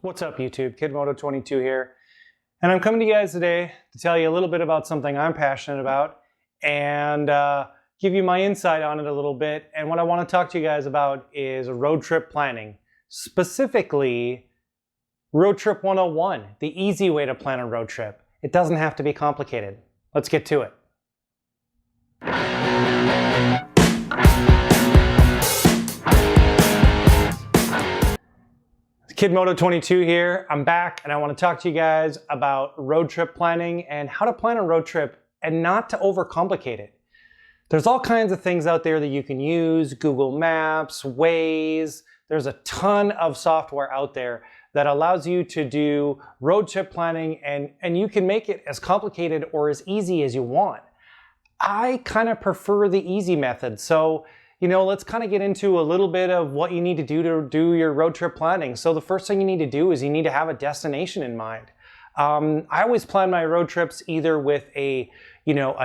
What's up, YouTube? KidMoto22 here. And I'm coming to you guys today to tell you a little bit about something I'm passionate about and give you my insight on it a little bit. And what I want to talk to you guys about is road trip planning, specifically Road Trip 101, the easy way to plan a road trip. It doesn't have to be complicated. Let's get to it. KidMoto22 here. I'm back and I want to talk to you guys about road trip planning and how to plan a road trip and not to overcomplicate it. There's all kinds of things out there that you can use, Google Maps, Waze. There's a ton of software out there that allows you to do road trip planning and you can make it as complicated or as easy as you want. I kind of prefer the easy method. So let's kind of get into a little bit of what you need to do your road trip planning. So the first thing you need to do is you need to have a destination in mind. I always plan my road trips either with a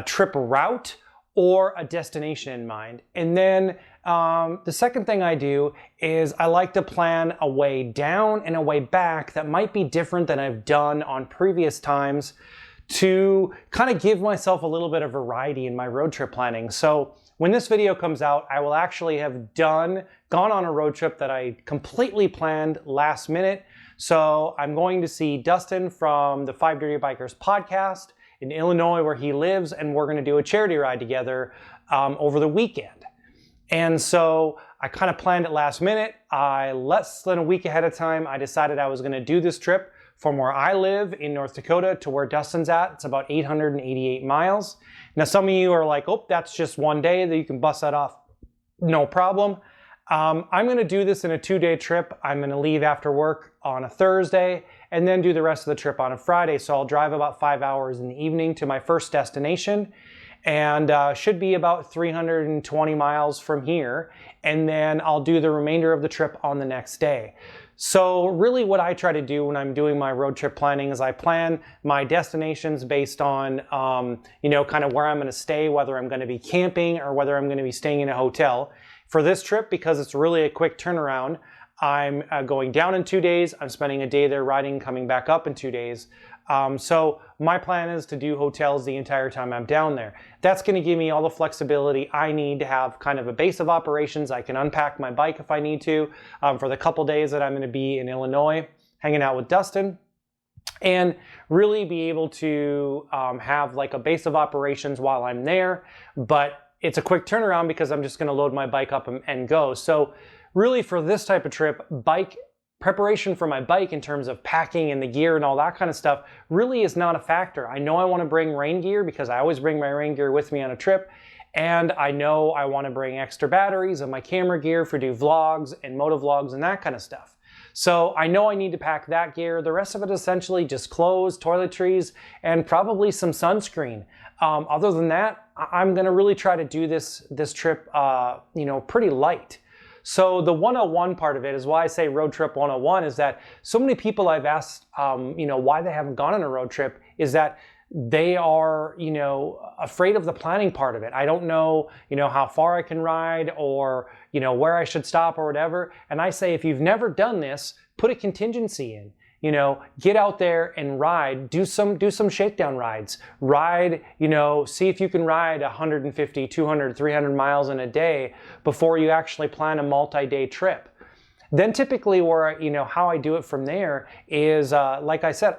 trip route or a destination in mind. And then the second thing I do is I like to plan a way down and a way back that might be different than I've done on previous times to kind of give myself a little bit of variety in my road trip planning. So when this video comes out, I will actually have gone on a road trip that I completely planned last minute. So I'm going to see Dustin from the 5 Dirty Bikers podcast in Illinois where he lives, and we're gonna do a charity ride together over the weekend. And so I kind of planned it last minute. Less than a week ahead of time, I decided I was gonna do this trip from where I live in North Dakota to where Dustin's at. It's about 888 miles. Now, some of you are like, oh, that's just one day that you can bust that off. No problem. I'm gonna do this in a 2-day trip. I'm gonna leave after work on a Thursday and then do the rest of the trip on a Friday. So I'll drive about 5 hours in the evening to my first destination and should be about 320 miles from here. And then I'll do the remainder of the trip on the next day. So really what I try to do when I'm doing my road trip planning is I plan my destinations based on, kind of where I'm going to stay, whether I'm going to be camping or whether I'm going to be staying in a hotel. For this trip, because it's really a quick turnaround, I'm going down in 2 days. I'm spending a day there riding, coming back up in 2 days. So my plan is to do hotels the entire time I'm down there. That's going to give me all the flexibility I need to have kind of a base of operations. I can unpack my bike if I need to for the couple days that I'm going to be in Illinois hanging out with Dustin, and really be able to have like a base of operations while I'm there. But it's a quick turnaround because I'm just going to load my bike up and go. So really for this type of trip, preparation for my bike in terms of packing and the gear and all that kind of stuff really is not a factor. I know I want to bring rain gear because I always bring my rain gear with me on a trip. And I know I want to bring extra batteries and my camera gear for do vlogs and moto vlogs and that kind of stuff. So I know I need to pack that gear. The rest of it is essentially just clothes, toiletries, and probably some sunscreen. Other than that, I'm going to really try to do this trip, pretty light. So the 101 part of it is why I say road trip 101 is that so many people I've asked, why they haven't gone on a road trip is that they are, afraid of the planning part of it. I don't know, how far I can ride or, where I should stop or whatever. And I say, if you've never done this, put a contingency in. Get out there and ride, do some shakedown rides, ride, see if you can ride 150, 200, 300 miles in a day before you actually plan a multi-day trip. Then typically how I do it from there is, like I said,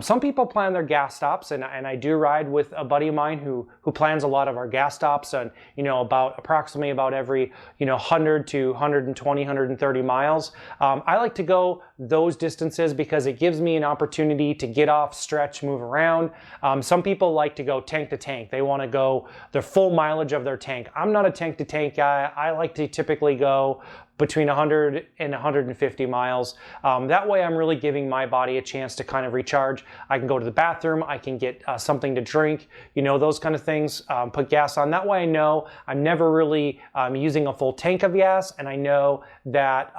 some people plan their gas stops and I do ride with a buddy of mine who plans a lot of our gas stops and, approximately about every, 100 to 120, 130 miles. I like to go those distances because it gives me an opportunity to get off, stretch, move around. Some people like to go tank to tank. They want to go the full mileage of their tank. I'm not a tank to tank guy. I like to typically go between 100 and 150 miles. That way I'm really giving my body a chance to kind of recharge. I can go to the bathroom, I can get something to drink, those kind of things, put gas on. That way I know I'm never really using a full tank of gas, and I know that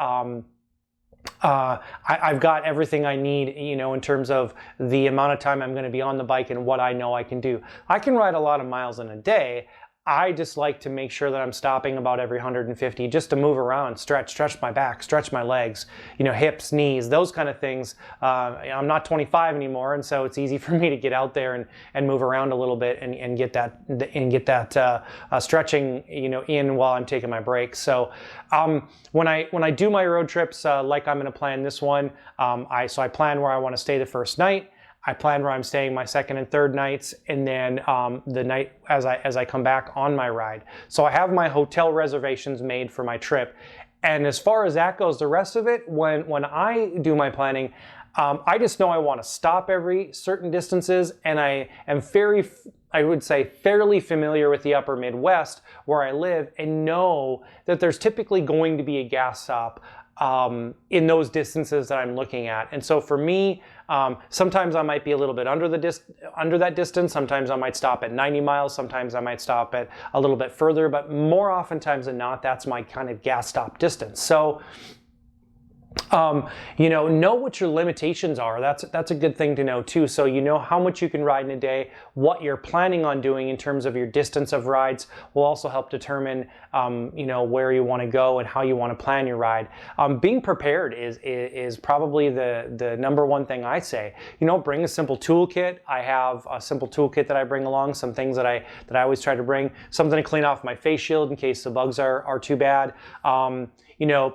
I've got everything I need, in terms of the amount of time I'm going to be on the bike and what I know I can do. I can ride a lot of miles in a day. I just like to make sure that I'm stopping about every 150 just to move around, stretch my back, stretch my legs, hips, knees, those kind of things. I'm not 25 anymore, and so it's easy for me to get out there and move around a little bit and get that stretching in while I'm taking my breaks. So when I do my road trips like I'm going to plan this one, I plan where I want to stay the first night. I plan where I'm staying my second and third nights, and then the night as I come back on my ride. So I have my hotel reservations made for my trip. And as far as that goes, the rest of it, when I do my planning, I just know I want to stop every certain distances, and I am I would say fairly familiar with the upper Midwest where I live, and know that there's typically going to be a gas stop in those distances that I'm looking at. And so for me, sometimes I might be a little bit under that distance. Sometimes I might stop at 90 miles. Sometimes I might stop at a little bit further, but more oftentimes than not, that's my kind of gas stop distance. So know what your limitations are. That's a good thing to know too. So you know how much you can ride in a day, what you're planning on doing in terms of your distance of rides will also help determine, where you want to go and how you want to plan your ride. Being prepared is probably the number one thing I say. Bring a simple toolkit. I have a simple toolkit that I bring along, some things that I always try to bring, something to clean off my face shield in case the bugs are too bad.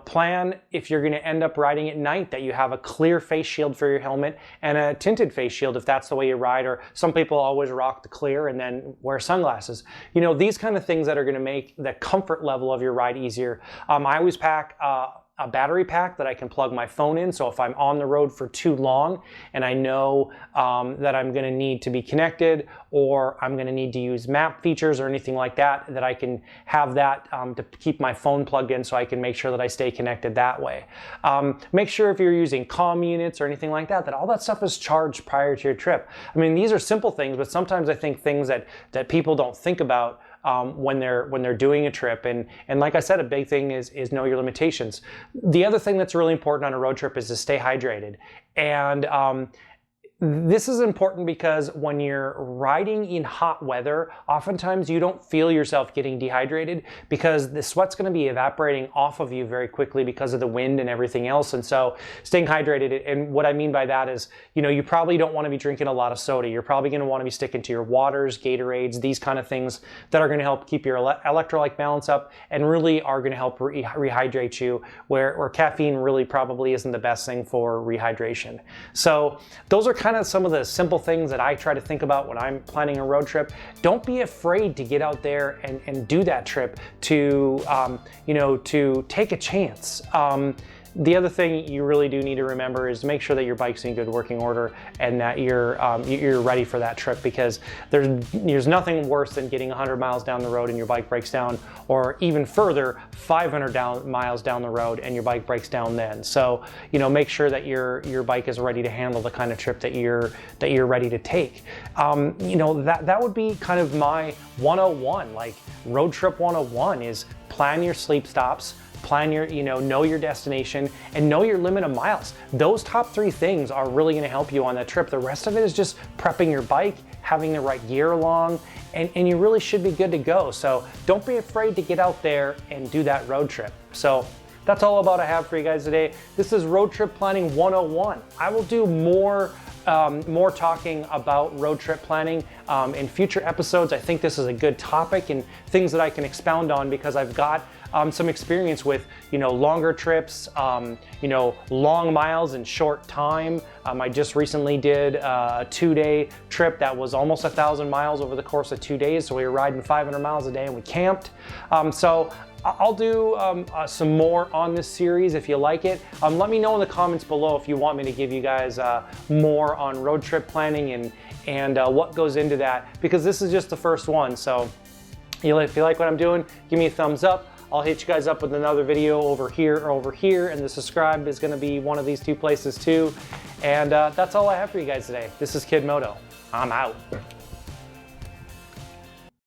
Plan if you're going to end up riding at night that you have a clear face shield for your helmet and a tinted face shield if that's the way you ride, or some people always rock the clear and then wear sunglasses. These kind of things that are going to make the comfort level of your ride easier. I always pack a battery pack that I can plug my phone in, so if I'm on the road for too long and I know that I'm going to need to be connected, or I'm going to need to use map features or anything like that, that I can have that to keep my phone plugged in so I can make sure that I stay connected that way. Make sure if you're using comm units or anything like that, that all that stuff is charged prior to your trip. I mean, these are simple things, but sometimes I think things that people don't think about when they're doing a trip. And like I said, a big thing is know your limitations. The other thing that's really important on a road trip is to stay hydrated. And this is important because when you're riding in hot weather, oftentimes you don't feel yourself getting dehydrated because the sweat's going to be evaporating off of you very quickly because of the wind and everything else. And so staying hydrated, and what I mean by that is, you probably don't want to be drinking a lot of soda. You're probably going to want to be sticking to your waters, Gatorades, these kind of things that are going to help keep your electrolyte balance up and really are going to help rehydrate you, where caffeine really probably isn't the best thing for rehydration. So those are kind of some of the simple things that I try to think about when I'm planning a road trip. Don't be afraid to get out there and do that trip, to take a chance. The other thing you really do need to remember is make sure that your bike's in good working order and that you're ready for that trip, because there's nothing worse than getting 100 miles down the road and your bike breaks down, or even further 500 miles down the road and your bike breaks down then. So make sure that your bike is ready to handle the kind of trip that you're ready to take. That would be kind of my 101, like road trip 101 is plan your sleep stops, plan your, know your destination, and know your limit of miles. Those top three things are really going to help you on that trip. The rest of it is just prepping your bike, having the right gear along, and you really should be good to go. So don't be afraid to get out there and do that road trip. So that's all I have for you guys today. This is Road Trip Planning 101. I will do more talking about road trip planning in future episodes. I think this is a good topic and things that I can expound on because I've got some experience with longer trips, long miles in short time. I just recently did a 2-day trip that was almost 1,000 miles over the course of 2 days. So we were riding 500 miles a day and we camped. So I'll do some more on this series if you like it. Let me know in the comments below if you want me to give you guys more on road trip planning and what goes into that, because this is just the first one. So if you like what I'm doing, give me a thumbs up. I'll hit you guys up with another video over here or over here, and the subscribe is going to be one of these two places too. And that's all I have for you guys today. This is Kid Moto. I'm out.